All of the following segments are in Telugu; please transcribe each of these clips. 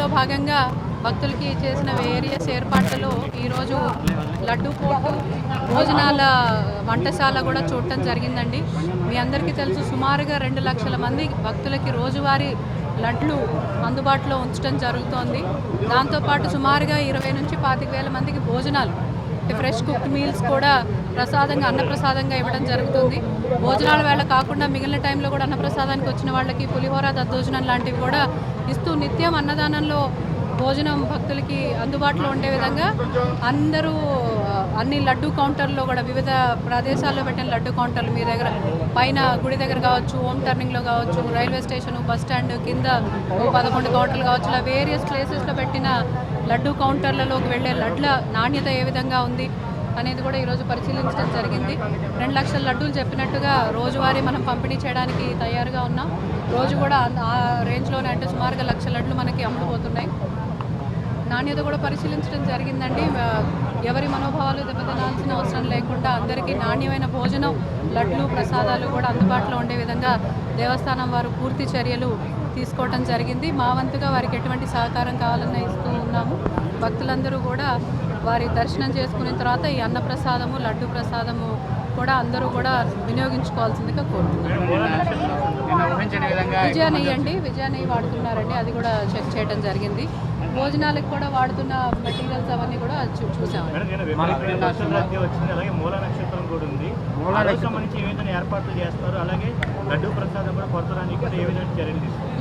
అందులో భాగంగా భక్తులకి చేసిన వేరియస్ ఏర్పాట్లలో ఈరోజు లడ్డూ పోటు భోజనాల వంటశాల కూడా చూడటం జరిగిందండి. మీ అందరికీ తెలుసు, సుమారుగా 2 లక్షల మంది భక్తులకి రోజువారీ లడ్లు అందుబాటులో ఉంచడం జరుగుతోంది. దాంతోపాటు సుమారుగా 20 నుంచి 25,000 మందికి భోజనాలు ఫ్రెష్ కుక్డ్ మీల్స్ కూడా ప్రసాదంగా అన్నప్రసాదంగా ఇవ్వడం జరుగుతుంది. భోజనాల వేళ కాకుండా మిగిలిన టైంలో కూడా అన్నప్రసాదానికి వచ్చిన వాళ్ళకి పులిహోర దద్దోజనం లాంటివి కూడా ఇస్తూ నిత్యం అన్నదానంలో భోజనం భక్తులకి అందుబాటులో ఉండే విధంగా అందరూ అన్ని లడ్డు కౌంటర్లో కూడా వివిధ ప్రదేశాల్లో పెట్టిన లడ్డు కౌంటర్లు మీ దగ్గర పైన గుడి దగ్గర కావచ్చు, హోమ్ టర్నింగ్లో కావచ్చు, రైల్వే స్టేషన్, బస్ స్టాండ్ కింద 11 కౌంటర్లు కావచ్చు, ఇలా వేరియస్ ప్లేసెస్లో పెట్టిన లడ్డు కౌంటర్లలోకి వెళ్ళే లడ్ల నాణ్యత ఏ విధంగా ఉంది అనేది కూడా ఈరోజు పరిశీలించడం జరిగింది. 2 లక్షల లడ్డూలు చెప్పినట్టుగా రోజువారీ మనం పంపిణీ చేయడానికి తయారుగా ఉన్నాం. రోజు కూడా ఆ రేంజ్లోనే అంటే సుమారుగా 1,00,000 లడ్లు మనకి అమ్ముడుపోతున్నాయి. నాణ్యత కూడా పరిశీలించడం జరిగిందండి. ఎవరి మనోభావాలు దెబ్బతినాల్సిన అవసరం లేకుండా అందరికీ నాణ్యమైన భోజనం, లడ్లు, ప్రసాదాలు కూడా అందుబాటులో ఉండే విధంగా దేవస్థానం వారు పూర్తి చర్యలు తీసుకోవటం జరిగింది. మా వంతుగా వారికి ఎటువంటి సహకారం కావాలన్నా ఇస్తూ ఉన్నాము. భక్తులందరూ కూడా వారి దర్శనం చేసుకున్న తర్వాత ఈ అన్నప్రసాదము, లడ్డు ప్రసాదము కూడా అందరూ కూడా వినియోగించుకోవాల్సిందిగా కోరుతున్నారు. విజయ నెయ్యి అండి, విజయ నెయ్యి వాడుతున్నారండి, అది కూడా చెక్ చేయడం జరిగింది. భోజనాలకు కూడా వాడుతున్న మెటీరియల్స్ అవన్నీ కూడా చూసాము.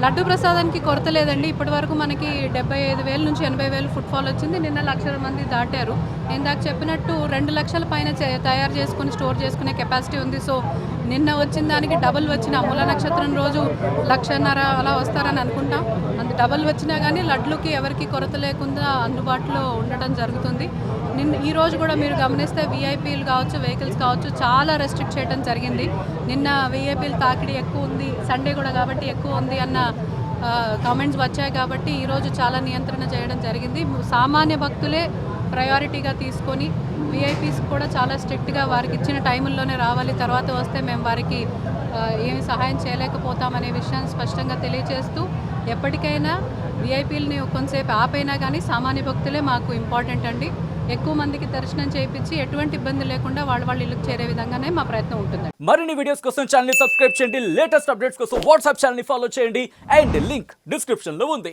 లడ్డు ప్రసాదానికి కొరత లేదండి. ఇప్పటి వరకు మనకి 75,000 నుంచి 80,000 ఫుట్ఫాల్ వచ్చింది. నిన్న 1,00,000 మంది దాటారు. నేను దాకా చెప్పినట్టు 2 లక్షల పైన తయారు చేసుకుని స్టోర్ చేసుకునే కెపాసిటీ ఉంది. సో నిన్న వచ్చిన దానికి డబుల్ వచ్చిన మూల నక్షత్రం రోజు 1,50,000 అలా వస్తారని అనుకుంటాం. అంత డబుల్ వచ్చినా కానీ లడ్లుకి ఎవరికి కొరత లేకుండా అందుబాటులో ఉండటం జరుగుతుంది. ఈరోజు కూడా మీరు గమనిస్తే వీఐపీలు కావచ్చు, వెహికల్స్ కావచ్చు, చాలా రెస్ట్రిక్ట్ చేయడం జరిగింది. నిన్న వీఐపీలు తాకిడి ఎక్కువ ఉంది, సండే కూడా కాబట్టి ఎక్కువ ఉంది అన్న కామెంట్స్ వచ్చాయి. కాబట్టి ఈరోజు చాలా నియంత్రణ చేయడం జరిగింది. సామాన్య భక్తులే ప్రయారిటీగా తీసుకొని వీఐపీస్ కూడా చాలా స్ట్రిక్ట్గా వారికి ఇచ్చిన టైముల్లోనే రావాలి, తర్వాత వస్తే మేము వారికి ఏమి సహాయం చేయలేకపోతామనే విషయాన్ని స్పష్టంగా తెలియజేస్తూ ఎప్పటికైనా వీఐపీలని కొంతసేపు ఆపైనా కానీ సామాన్య భక్తులే మాకు ఇంపార్టెంట్ అండి. ఎక్కువ మందికి దర్శనం చేయించి ఎటువంటి ఇబ్బంది లేకుండా వాళ్ళ ఇల్లుకు చేరే విధంగానే మా ప్రయత్నం ఉంటుంది. మరిన్ని వీడియోస్ కోసం ఛానల్ ని సబ్స్క్రైబ్ చేయండి, లేటెస్ట్ అప్డేట్స్ కోసం వాట్సాప్ ఛానల్ ని ఫాలో చేయండి అండ్ లింక్ డిస్క్రిప్షన్ లో ఉంది.